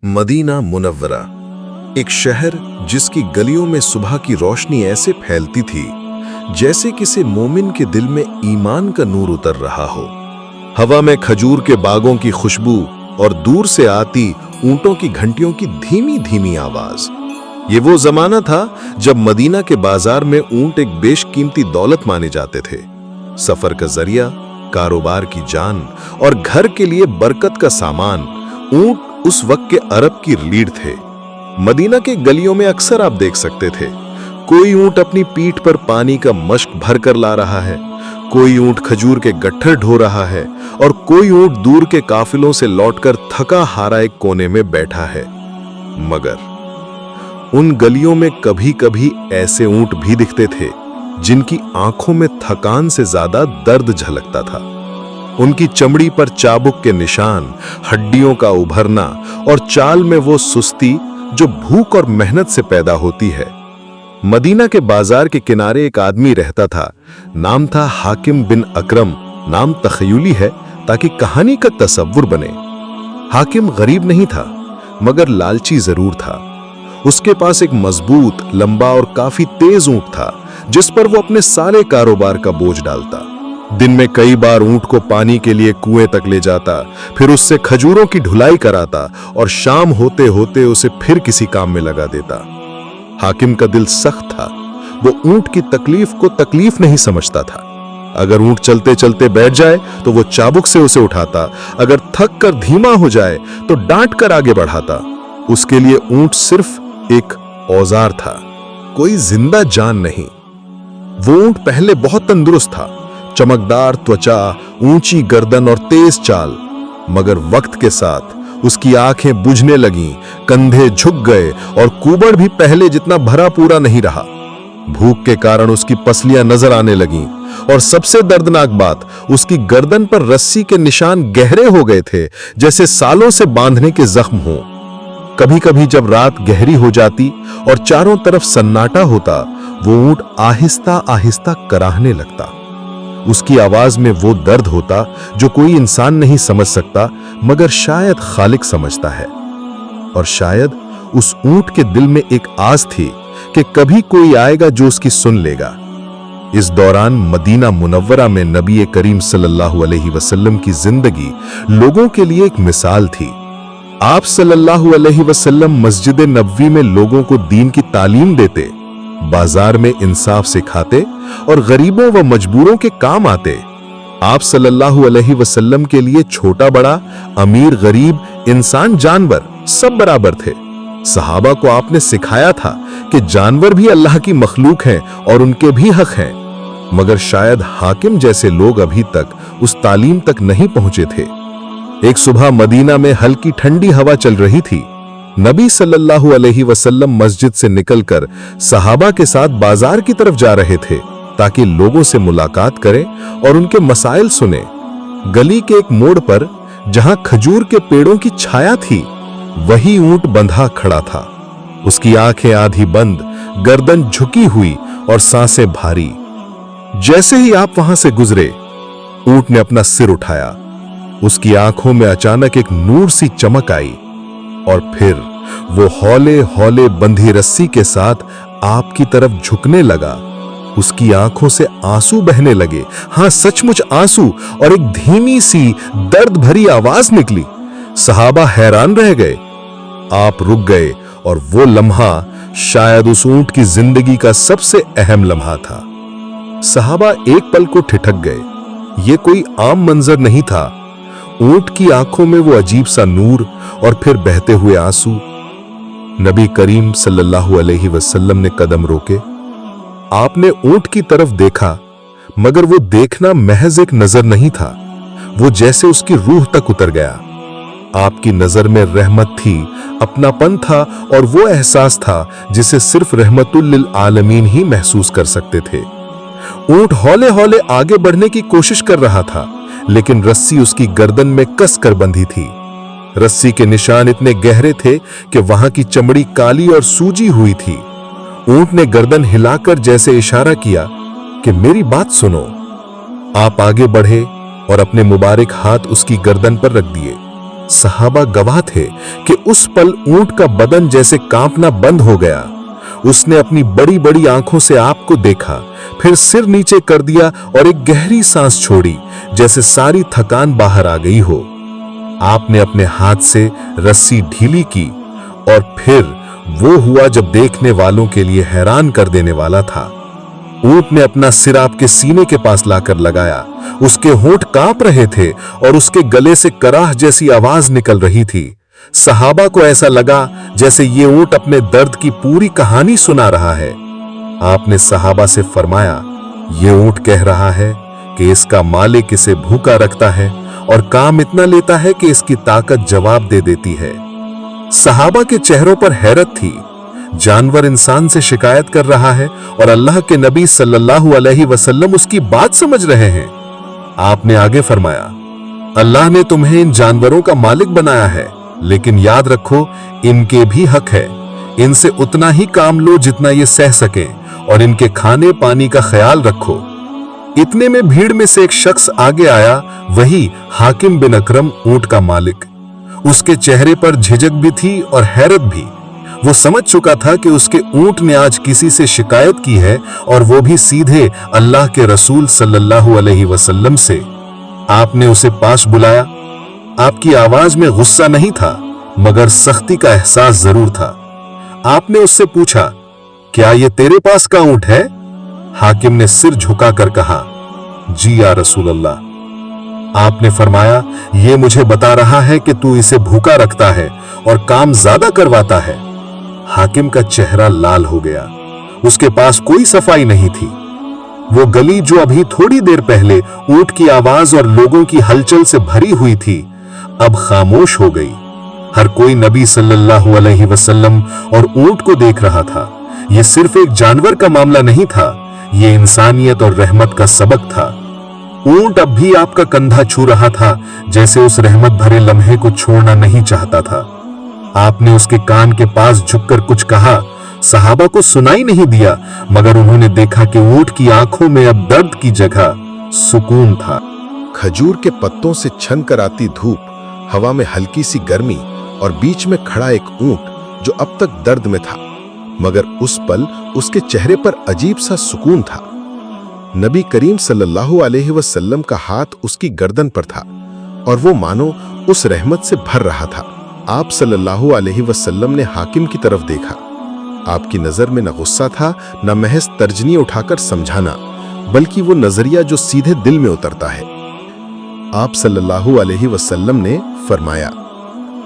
Medina Munawwara, एक शहर जिसकी गलियों में सुबह की रोशनी ऐसे फैलती थी जैसे किसी मोमिन के दिल में ईमान का नूर उतर रहा हो। हवा में खजूर के बागों की खुशबू और दूर से आती ऊंटों की घंटियों की धीमी धीमी आवाज। ये वो जमाना था जब मदीना के बाजार में ऊंट एक बेशकीमती दौलत माने जाते थे। सफर का जरिया, कारोबार की जान और घर के लिए बरकत का सामान। ऊंट उस वक्त के अरब की रीढ़ थे। मदीना के गलियों में अक्सर आप देख सकते थे, कोई ऊंट अपनी पीठ पर पानी का मश्क भर कर ला रहा है, कोई ऊंट खजूर के गट्ठर ढो रहा है और कोई ऊंट दूर के काफिलों से लौटकर थका हारा एक कोने में बैठा है। मगर उन गलियों में कभी कभी ऐसे ऊंट भी दिखते थे जिनकी आंखों में थकान से ज्यादा दर्द झलकता था। उनकी चमड़ी पर चाबुक के निशान, हड्डियों का उभरना और चाल में वो सुस्ती जो भूख और मेहनत से पैदा होती है। मदीना के बाजार के किनारे एक आदमी रहता था। नाम था हाकिम बिन अकरम। नाम तखयली है ताकि कहानी का तसव्वुर बने। हाकिम गरीब नहीं था मगर लालची जरूर था। उसके पास एक मजबूत, लंबा और काफी तेज ऊंट था जिस पर वो अपने सारे कारोबार का बोझ डालता। दिन में कई बार ऊंट को पानी के लिए कुएं तक ले जाता, फिर उससे खजूरों की ढुलाई कराता और शाम होते होते उसे फिर किसी काम में लगा देता। हाकिम का दिल सख्त था। वो ऊंट की तकलीफ को तकलीफ नहीं समझता था। अगर ऊंट चलते चलते बैठ जाए तो वो चाबुक से उसे उठाता, अगर थक कर धीमा हो जाए तो डांट कर आगे बढ़ाता। उसके लिए ऊंट सिर्फ एक औजार था, कोई जिंदा जान नहीं। वो ऊंट पहले बहुत तंदुरुस्त था, चमकदार त्वचा, ऊंची गर्दन और तेज चाल। मगर वक्त के साथ उसकी आंखें बुझने लगीं, कंधे झुक गए और कुबड़ भी पहले जितना भरा पूरा नहीं रहा। भूख के कारण उसकी पसलियां नजर आने लगीं और सबसे दर्दनाक बात, उसकी गर्दन पर रस्सी के निशान गहरे हो गए थे जैसे सालों से बांधने के जख्म हों। कभी कभी जब रात गहरी हो जाती और चारों तरफ सन्नाटा होता, वो ऊंट आहिस्ता आहिस्ता कराहने लगता। उसकी आवाज में वो दर्द होता जो कोई इंसान नहीं समझ सकता मगर शायद खालिक समझता है। और शायद उस ऊंट के दिल में एक आस थी कि कभी कोई आएगा जो उसकी सुन लेगा। इस दौरान मदीना मुनव्वरा में नबी करीम सल्लल्लाहु अलैहि वसल्लम की जिंदगी लोगों के लिए एक मिसाल थी। आप सल्लल्लाहु अलैहि वसल्लम मस्जिद नबवी में लोगों को दीन की तालीम देते, बाजार में इंसाफ सिखाते और गरीबों व मजबूरों के काम आते। आप सल्लल्लाहु अलैहि वसल्लम के लिए छोटा बड़ा, अमीर गरीब, इंसान जानवर सब बराबर थे। सहाबा को आपने सिखाया था कि जानवर भी अल्लाह की मखलूक हैं और उनके भी हक हैं। मगर शायद हाकिम जैसे लोग अभी तक उस तालीम तक नहीं पहुंचे थे। एक सुबह मदीना में हल्की ठंडी हवा चल रही थी। नबी सल्लल्लाहु अलैहि वसल्लम मस्जिद से निकलकर सहाबा के साथ बाजार की तरफ जा रहे थे ताकि लोगों से मुलाकात करें और उनके मसाइल सुने। गली के एक मोड़ पर जहां खजूर के पेड़ों की छाया थी, वही ऊंट बंधा खड़ा था। उसकी आंखें आधी बंद, गर्दन झुकी हुई और सांसें भारी। जैसे ही आप वहां से गुजरे, ऊंट ने अपना सिर उठाया। उसकी आंखों में अचानक एक नूर सी चमक आई और फिर वो हौले हौले बंधी रस्सी के साथ आपकी तरफ झुकने लगा। उसकी आंखों से आंसू बहने लगे, हां सचमुच आंसू, और एक धीमी सी दर्द भरी आवाज निकली। सहाबा हैरान रह गए। आप रुक गए और वो लम्हा शायद उस ऊंट की जिंदगी का सबसे अहम लम्हा था। सहाबा एक पल को ठिठक गए। ये कोई आम मंजर नहीं था। ऊंट की आंखों में वो अजीब सा नूर और फिर बहते हुए आंसू। नबी करीम सल्लल्लाहु अलैहि वसल्लम ने कदम रोके। आपने ऊंट की तरफ देखा मगर वो देखना महज एक नजर नहीं था, वो जैसे उसकी रूह तक उतर गया। आपकी नजर में रहमत थी, अपनापन था और वो एहसास था जिसे सिर्फ रहमतुल लिल आलमीन ही महसूस कर सकते थे। ऊंट हौले हौले आगे बढ़ने की कोशिश कर रहा था लेकिन रस्सी उसकी गर्दन में कस कर बंधी थी। रस्सी के निशान इतने गहरे थे कि वहां की चमड़ी काली और सूजी हुई थी। ऊंट ने गर्दन हिलाकर जैसे इशारा किया कि मेरी बात सुनो। आप आगे बढ़े और अपने मुबारक हाथ उसकी गर्दन पर रख दिए। सहाबा गवाह थे कि उस पल ऊंट का बदन जैसे कांपना बंद हो गया। उसने अपनी बड़ी बड़ी आंखों से आपको देखा, फिर सिर नीचे कर दिया और एक गहरी सांस छोड़ी, जैसे सारी थकान बाहर आ गई हो। आपने अपने हाथ से रस्सी ढीली की और फिर वो हुआ जब देखने वालों के लिए हैरान कर देने वाला था। ऊंट ने अपना सिर आपके सीने के पास लाकर लगाया। उसके होंठ कांप रहे थे और उसके गले से कराह जैसी आवाज निकल रही थी। सहाबा को ऐसा लगा जैसे ये ऊंट अपने दर्द की पूरी कहानी सुना रहा है। आपने सहाबा से फरमाया, ये ऊंट कह रहा है कि इसका मालिक इसे भूखा रखता है और काम इतना लेता है कि इसकी ताकत जवाब दे देती है। सहाबा के चेहरों पर हैरत थी। जानवर इंसान से शिकायत कर रहा है और अल्लाह के नबी सल्लल्लाहु अलैहि वसल्लम उसकी बात समझ रहे हैं। आपने आगे फरमाया, अल्लाह ने तुम्हें इन जानवरों का मालिक बनाया है, लेकिन याद रखो इनके भी हक है। इनसे उतना ही काम लो जितना ये सह सकें और इनके खाने पानी का ख्याल रखो। इतने में भीड़ में से एक शख्स आगे आया, वही हाकिम बिन अकरम, ऊंट का मालिक। उसके चेहरे पर झिझक भी थी और हैरत भी। वो समझ चुका था कि उसके ऊंट ने आज किसी से शिकायत की है, और वो भी सीधे अल्लाह के रसूल सल्लल्लाहु अलैहि वसल्लम से। आपने उसे पास बुलाया। आपकी आवाज में गुस्सा नहीं था, मगर सख्ती का एहसास जरूर था। आपने उससे पूछा, क्या ये तेरे पास का ऊंट है? हाकिम ने सिर झुकाकर कहा, जी या रसूल अल्लाह। आपने फरमाया, ये मुझे बता रहा है कि तू इसे भूखा रखता है और काम ज्यादा करवाता है। हाकिम का चेहरा लाल हो गया। उसके पास कोई सफाई नहीं थी। वो गली जो अभी थोड़ी देर पहले ऊंट की आवाज और लोगों की हलचल से भरी हुई थी, अब खामोश हो गई। हर कोई नबी सल्लल्लाहु अलैहि वसल्लम और ऊंट को देख रहा था। यह सिर्फ एक जानवर का मामला नहीं था, यह इंसानियत और रहमत का सबक था। ऊंट अब भी आपका कंधा छू रहा था, जैसे उस रहमत भरे लम्हे को छोड़ना नहीं चाहता था। आपने उसके कान के पास झुककर कुछ कहा। सहाबा को सुनाई नहीं दिया, मगर उन्होंने देखा कि ऊंट की आंखों में अब दर्द की जगह सुकून था। खजूर के पत्तों से छन कर आती धूप, हवा में हल्की सी गर्मी और बीच में खड़ा एक ऊंट जो अब तक दर्द में था, मगर उस पल उसके चेहरे पर अजीब सा सुकून था। नबी करीम सल्लल्लाहु अलैहि वसल्लम का हाथ उसकी गर्दन पर था और वो मानो उस रहमत से भर रहा था। आप सल्लल्लाहु अलैहि वसल्लम ने हाकिम की तरफ देखा। आपकी नजर में न गुस्सा था, न महज तर्जनी उठाकर समझाना, बल्कि वो नजरिया जो सीधे दिल में उतरता है। आप सल्लल्लाहु अलैहि वसल्लम ने फरमाया,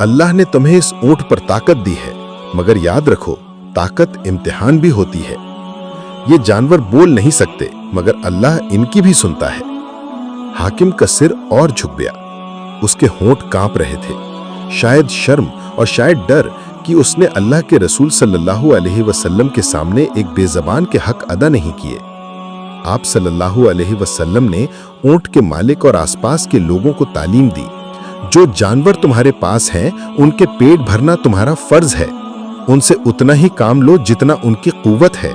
अल्लाह ने तुम्हें इस ऊंट पर ताकत दी है, मगर याद रखो ताकत इम्तिहान भी होती है। ये जानवर बोल नहीं सकते, मगर अल्लाह इनकी भी सुनता है। हाकिम का सिर और झुक गया। उसके होंठ कांप रहे थे, शायद शर्म और शायद डर कि उसने अल्लाह के रसूल सल्लल्लाहु अलैहि वसल्लम के सामने एक बेज़बान के हक अदा नहीं किए। आप सल्लल्लाहु अलैहि वसल्लम ने ऊंट के मालिक और आसपास के लोगों को तालीम दी, जो जानवर तुम्हारे पास हैं उनके पेट भरना तुम्हारा फर्ज है। उनसे उतना ही काम लो जितना उनकी कुव्वत है,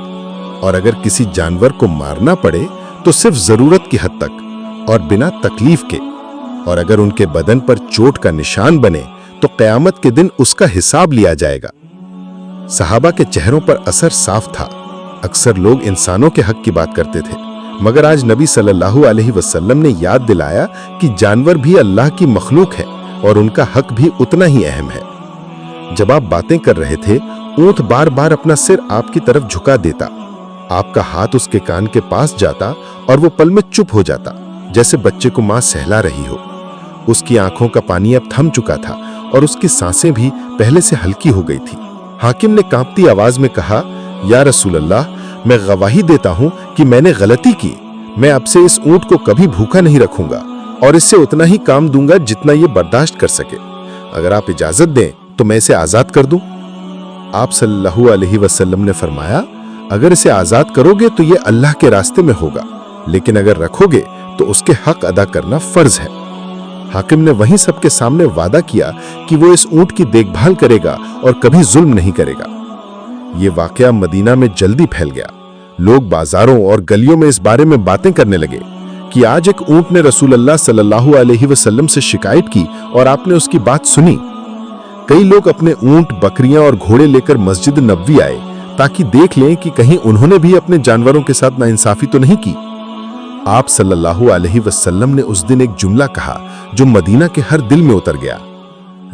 और अगर किसी जानवर को मारना पड़े तो सिर्फ जरूरत की हद तक और बिना तकलीफ के, और अगर उनके बदन पर चोट का निशान बने तो क़यामत के दिन उसका हिसाब लिया जाएगा। सहाबा के चेहरों पर असर साफ था। अक्सर लोग इंसानों के हक की बात करते थे, मगर आज नबी सल्लल्लाहु अलैहि वसल्लम ने याद दिलाया कि जानवर भी अल्लाह की मखलूक है और उनका हक भी उतना ही अहम है। जब आप बातें कर रहे थे, ऊंट बार बार अपना सिर आपकी तरफ झुका देता। आपका हाथ उसके कान के पास जाता और वो पल में चुप हो जाता, जैसे बच्चे को मां सहला रही हो। उसकी आंखों का पानी अब थम चुका था और उसकी सांसें भी पहले से हल्की हो गई थी। हाकिम ने कांपती आवाज में कहा, या रसूल अल्लाह, मैं गवाही देता हूं कि मैंने गलती की। मैं अब से इस ऊंट को कभी भूखा नहीं रखूंगा और इससे उतना ही काम दूंगा जितना ये बर्दाश्त कर सके। अगर आप इजाजत दें तो मैं इसे आजाद कर दूं। आप सल्लल्लाहु अलैहि वसल्लम ने फरमाया, अगर इसे आजाद करोगे तो ये अल्लाह के रास्ते में होगा, लेकिन अगर रखोगे तो उसके हक अदा करना फर्ज है। हाकिम ने वहीं सबके सामने वादा किया कि वो इस ऊंट की देखभाल करेगा और कभी जुल्म नहीं करेगा। ये वाकया मदीना में जल्दी फैल गया। लोग बाजारों और गलियों में इस बारे में बातें करने लगे कि आज एक ऊंट ने रसूल अल्लाह सल्लल्लाहु अलैहि वसल्लम से शिकायत की और आपने उसकी बात सुनी। कई लोग अपने ऊंट, बकरियां और घोड़े लेकर मस्जिद नबवी आए ताकि देख लें कि कहीं उन्होंने भी अपने जानवरों के साथ नाइंसाफी तो नहीं की। आप सल्लल्लाहु अलैहि वसल्लम ने उस दिन एक जुमला कहा जो मदीना के हर दिल में उतर गया।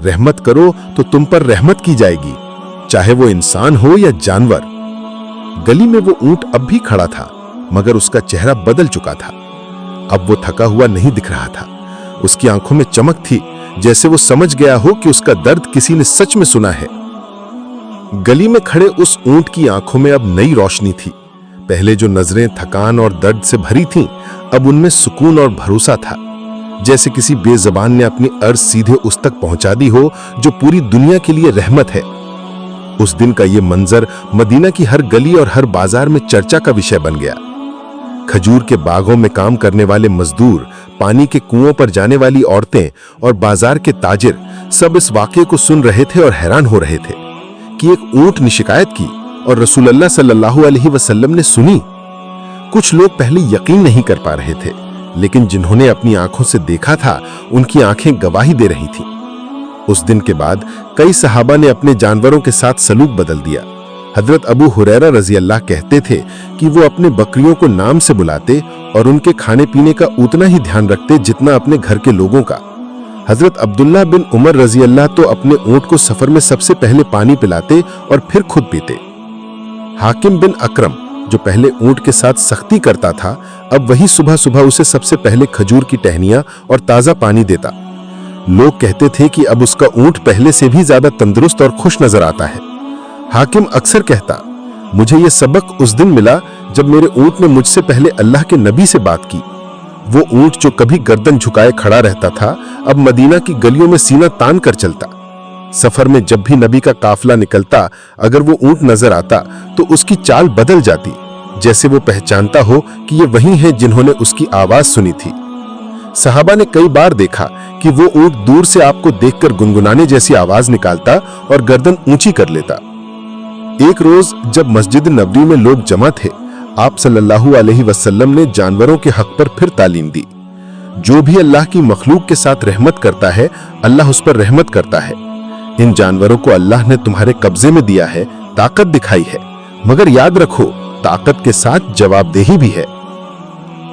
रहमत करो तो तुम पर रहमत की जाएगी, चाहे वो इंसान हो या जानवर। गली में वो ऊंट अब भी खड़ा था, मगर उसका चेहरा बदल चुका था। अब वो थका हुआ नहीं दिख रहा था। उसकी आंखों में चमक थी, जैसे वो समझ गया हो कि उसका दर्द किसी ने सच में सुना है। गली में खड़े उस ऊंट की आंखों में अब नई रोशनी थी। पहले जो नजरें थकान और दर्द से भरी थीं, अब उनमें सुकून और भरोसा था, जैसे किसी बेज़बान ने अपनी अर्ज सीधे उस तक पहुंचा दी हो जो पूरी दुनिया के लिए रहमत है। उस दिन का ये मंजर मदीना की हर गली और हर बाजार में चर्चा का विषय बन गया। खजूर के बागों में काम करने वाले मजदूर, पानी के कुओं पर जाने वाली औरतें और बाजार के ताजिर सब इस वाक़े को सुन रहे थे और हैरान हो रहे थे कि एक ऊंट ने शिकायत की और रसूल अल्लाह सल्लल्लाहु अलैहि वसल्लम ने सुनी। कुछ लोग पहले यकीन नहीं कर पा रहे थे, लेकिन जिन्होंने अपनी आंखों से देखा था, उनकी आंखें गवाही दे रही थीं। उस दिन के बाद कई सहाबा ने अपने जानवरों के साथ सलूक बदल दिया। हजरत अबू हुरैरा रजी अल्लाह कहते थे कि वो अपने बकरियों को नाम से बुलाते और उनके खाने पीने का उतना ही ध्यान रखते जितना अपने घर के लोगों का। हजरत अब्दुल्लाह बिन उमर रजी अल्लाह तो अपने ऊंट को सफर में सबसे पहले पानी पिलाते और फिर खुद पीते। हाकिम बिन अकरम, जो पहले ऊंट के साथ सख्ती करता था, अब वही सुबह सुबह उसे सबसे पहले खजूर की टहनियां और ताजा पानी देता। लोग कहते थे कि अब उसका ऊंट पहले से भी ज्यादा तंदुरुस्त और खुश नजर आता है। हाकिम अक्सर कहता, मुझे यह सबक उस दिन मिला जब मेरे ऊंट ने मुझसे पहले अल्लाह के नबी से बात की। वो ऊंट जो कभी गर्दन झुकाए खड़ा रहता था, अब मदीना की गलियों में सीना तान कर चलता। सफर में जब भी नबी का काफिला निकलता, अगर वो ऊंट नजर आता तो उसकी चाल बदल जाती, जैसे वो पहचानता हो कि ये वही हैं जिन्होंने उसकी आवाज सुनी थी। सहाबा ने कई बार देखा कि वो ऊंट दूर से आपको देखकर गुनगुनाने जैसी आवाज निकालता और गर्दन ऊंची कर लेता। एक रोज जब मस्जिद नबवी में लोग जमा थे, आप सल्लल्लाहु अलैहि वसल्लम ने जानवरों के हक पर फिर तालीम दी। जो भी अल्लाह की मखलूक के साथ रहमत करता है, अल्लाह उस पर रहमत करता है। इन जानवरों को अल्लाह ने तुम्हारे कब्जे में दिया है, ताकत दिखाई है, मगर याद रखो ताकत के साथ जवाबदेही भी है।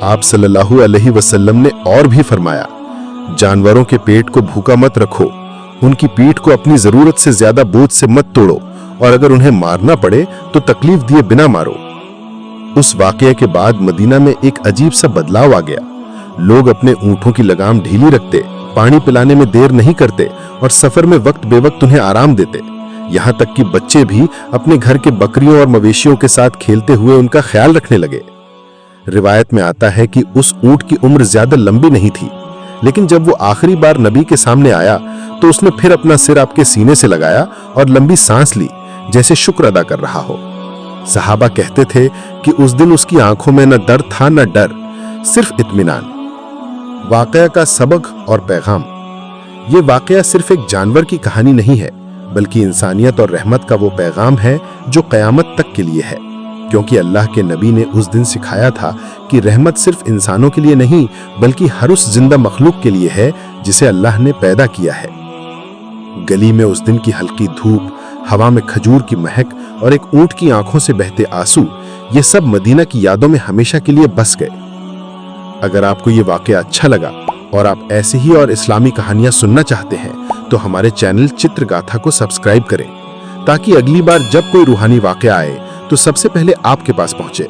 आप सल्लल्लाहु अलैहि वसल्लम ने और भी फरमाया, जानवरों के पेट को भूखा मत रखो, उनकी पीठ को अपनी जरूरत से ज्यादा बोझ से मत तोड़ो, और अगर उन्हें मारना पड़े तो तकलीफ दिए बिना मारो। उस वाकये के बाद मदीना में एक अजीब सा बदलाव आ गया। लोग अपने ऊंटों की लगाम ढीली रखते, पानी पिलाने में देर नहीं करते और सफर में वक्त बेवक्त उन्हें आराम देते। यहाँ तक कि बच्चे भी अपने घर के बकरियों और मवेशियों के साथ खेलते हुए उनका ख्याल रखने लगे। रिवायत में आता है कि उस ऊंट की उम्र ज्यादा लंबी नहीं थी, लेकिन जब वो आखिरी बार नबी के सामने आया तो उसने फिर अपना सिर आपके सीने से लगाया और लंबी सांस ली, जैसे शुक्र अदा कर रहा हो। सहाबा कहते थे कि उस दिन उसकी आंखों में न दर्द था न डर, सिर्फ इत्मीनान। वाकया का सबक और पैगाम। ये वाकया सिर्फ एक जानवर की कहानी नहीं है, बल्कि इंसानियत और रहमत का वो पैगाम है जो क़यामत तक के लिए है, क्योंकि अल्लाह के नबी ने उस दिन सिखाया था कि रहमत सिर्फ इंसानों के लिए नहीं, बल्कि हर उस जिंदा मखलूक के लिए है जिसे अल्लाह ने पैदा किया है। गली में उस दिन की हल्की धूप, हवा में खजूर की महक और एक ऊंट की आंखों से बहते आंसू, ये सब मदीना की यादों में हमेशा के लिए बस गए। अगर आपको ये वाकया अच्छा लगा और आप ऐसे ही और इस्लामी कहानियां सुनना चाहते हैं, तो हमारे चैनल चित्रगाथा को सब्सक्राइब करें, ताकि अगली बार जब कोई रूहानी वाकया आए तो सबसे पहले आपके पास पहुंचे।